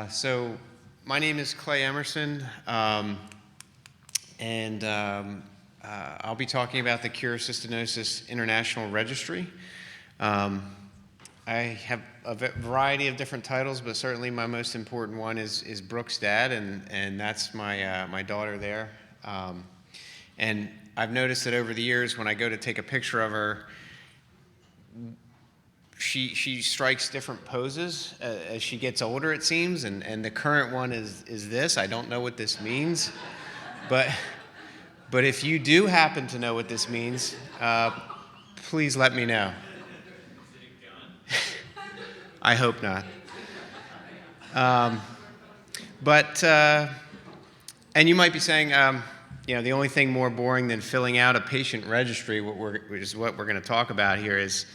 So my name is Clay Emerson, and I'll be talking about the Cure Cystinosis International Registry. I have a variety of different titles, but certainly my most important one is Brooke's dad, and that's my daughter there. And I've noticed that over the years, when I go to take a picture of her, she strikes different poses as she gets older, it seems, and the current one is this. I don't know what this means, but if you do happen to know what this means, please let me know. I hope not. And you might be saying, the only thing more boring than filling out a patient registry, which is what we're going to talk about here, is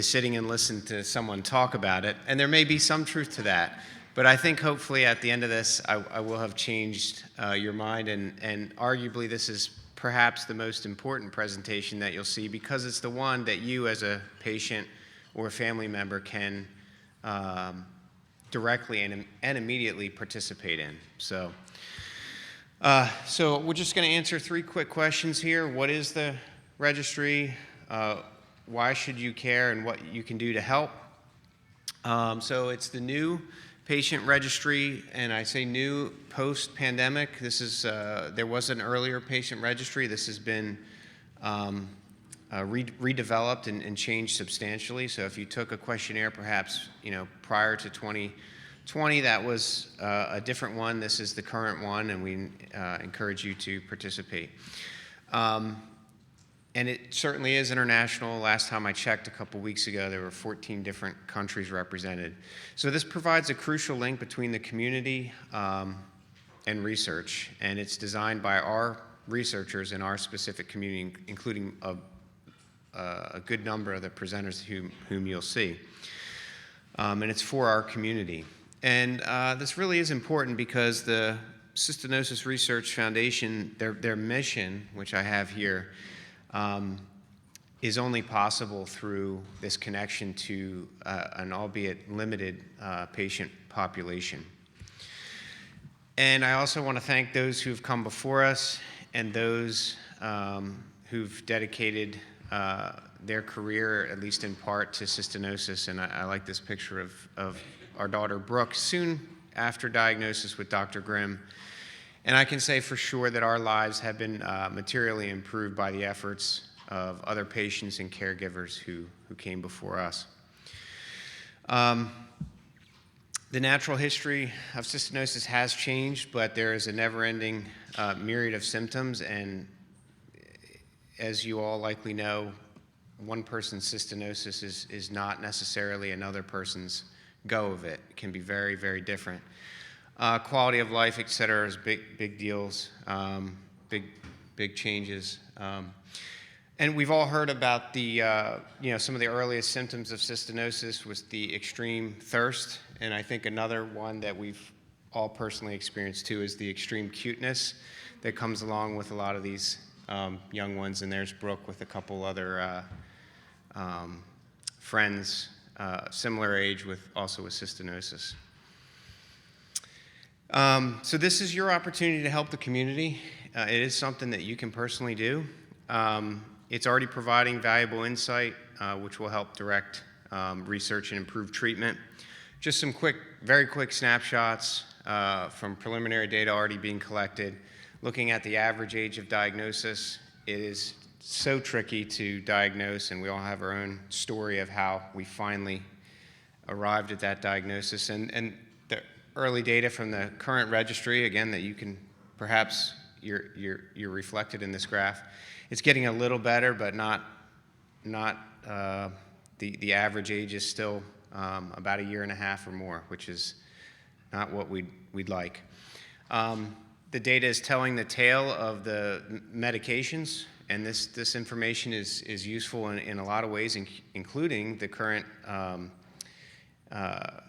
sitting and listening to someone talk about it. And there may be some truth to that. But I think hopefully at the end of this, I will have changed your mind. And arguably, this is perhaps the most important presentation that you'll see, because it's the one that you as a patient or a family member can directly and immediately participate in. So we're just going to answer 3 quick questions here. What is the registry? Why should you care, and what you can do to help? So it's the new patient registry, and I say new post-pandemic. This is there was an earlier patient registry. This has been redeveloped and changed substantially. So if you took a questionnaire perhaps prior to 2020, that was a different one. This is the current one, and we encourage you to participate. And it certainly is international. Last time I checked a couple weeks ago, there were 14 different countries represented. So this provides a crucial link between the community and research, and it's designed by our researchers in our specific community, including a good number of the presenters whom you'll see. And it's for our community. And this really is important because the Cystinosis Research Foundation, their mission, which I have here, is only possible through this connection to an albeit limited patient population. And I also want to thank those who've come before us and those who've dedicated their career, at least in part, to cystinosis. And I like this picture of our daughter Brooke soon after diagnosis with Dr. Grimm. And I can say for sure that our lives have been materially improved by the efforts of other patients and caregivers who came before us. The natural history of cystinosis has changed, but there is a never-ending myriad of symptoms. And as you all likely know, one person's cystinosis is not necessarily another person's go of it. It can be very, very different. Quality of life, et cetera, is big deals, big changes. And we've all heard about the, some of the earliest symptoms of cystinosis was the extreme thirst. And I think another one that we've all personally experienced too is the extreme cuteness that comes along with a lot of these young ones. And there's Brooke with a couple other friends, similar age, also with cystinosis. So this is your opportunity to help the community. It is something that you can personally do. It's already providing valuable insight, which will help direct research and improve treatment. Just some very quick snapshots from preliminary data already being collected. Looking at the average age of diagnosis, it is so tricky to diagnose, and we all have our own story of how we finally arrived at that diagnosis. And the early data from the current registry, again, that you can perhaps you're reflected in this graph. It's getting a little better, but not the average age is still about 1.5 years or more, which is not what we'd like. The data is telling the tale of the medications, and this information is useful in a lot of ways, including the current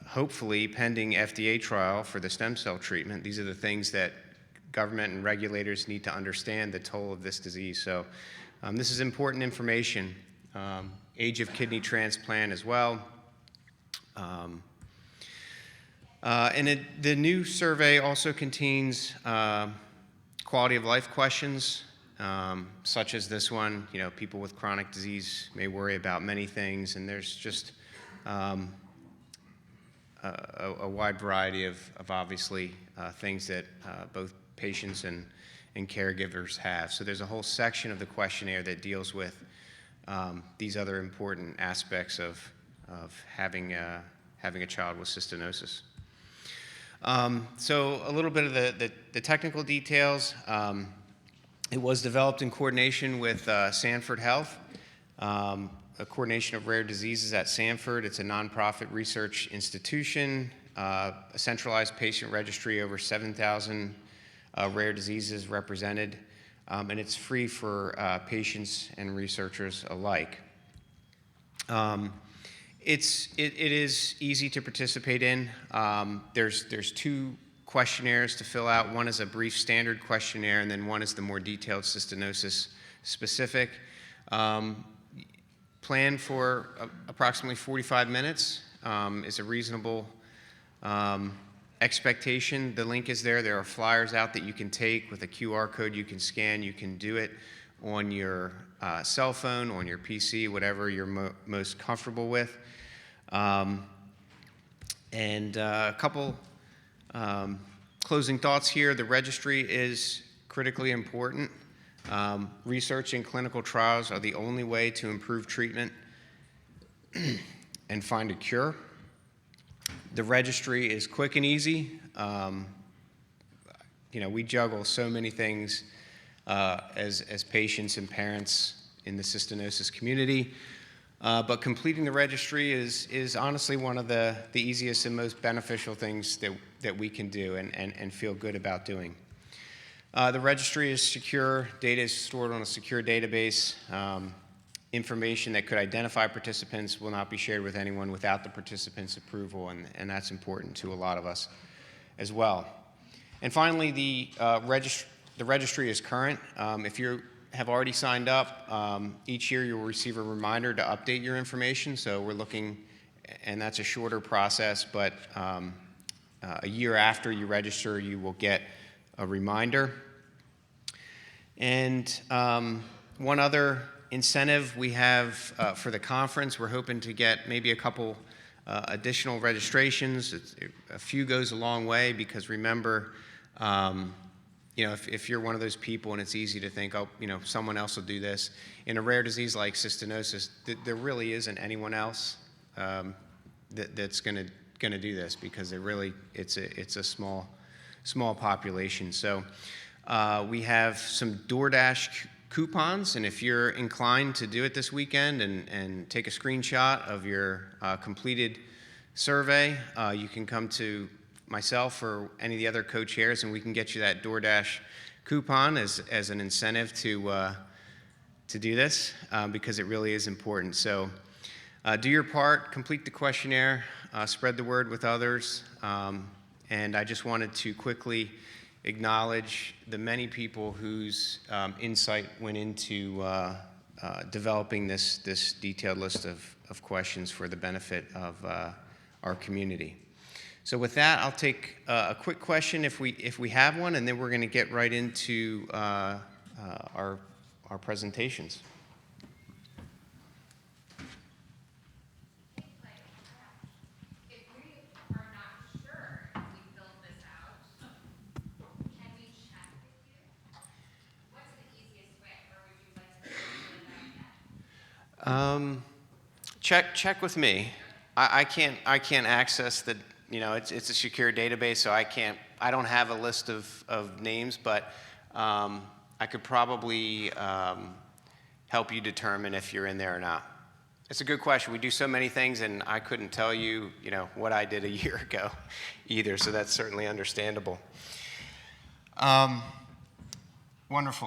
hopefully pending FDA trial for the stem cell treatment. These are the things that government and regulators need to understand the toll of this disease. So this is important information. Age of kidney transplant as well. The new survey also contains quality of life questions, such as this one. You know, people with chronic disease may worry about many things, and there's just a wide variety of obviously things that both patients and caregivers have. So there's a whole section of the questionnaire that deals with these other important aspects of having a child with cystinosis. So a little bit of the technical details. It was developed in coordination with Sanford Health, a coordination of rare diseases at Sanford. It's a nonprofit research institution, a centralized patient registry, over 7,000 rare diseases represented, and it's free for patients and researchers alike. It is easy to participate in. There's two questionnaires to fill out. One is a brief standard questionnaire, and then one is the more detailed cystinosis specific. Plan for approximately 45 minutes is a reasonable expectation. The link is there. There are flyers out that you can take with a QR code you can scan. You can do it on your cell phone, on your PC, whatever you're most comfortable with. A couple closing thoughts here. The registry is critically important. Research and clinical trials are the only way to improve treatment and find a cure. The registry is quick and easy. You know, we juggle so many things as patients and parents in the cystinosis community. But completing the registry is honestly one of the easiest and most beneficial things that we can do and feel good about doing. The registry is secure. Data is stored on a secure database. Information that could identify participants will not be shared with anyone without the participant's approval, and that's important to a lot of us as well. And finally, the registry is current. If you have already signed up, each year you'll receive a reminder to update your information. So we're looking, and that's a shorter process, but a year after you register, you will get a reminder. And one other incentive we have for the conference, we're hoping to get maybe a couple additional registrations. A few goes a long way, because remember, you know, if you're one of those people and it's easy to think, oh, you know, someone else will do this. In a rare disease like cystinosis, there really isn't anyone else that's going to do this, because it's a small population. So we have some DoorDash coupons, and if you're inclined to do it this weekend and take a screenshot of your completed survey, you can come to myself or any of the other co-chairs, and we can get you that DoorDash coupon as an incentive to do this, because it really is important. So do your part, complete the questionnaire, spread the word with others, and I just wanted to quickly acknowledge the many people whose insight went into developing this detailed list of questions for the benefit of our community. So with that, I'll take a quick question if we have one, and then we're going to get right into our presentations. Check with me. I can't access the, you know, it's a secure database, so I don't have a list of names, but I could probably help you determine if you're in there or not. It's a good question. We do so many things, and I couldn't tell you, you know, what I did a year ago either, so that's certainly understandable. Wonderful.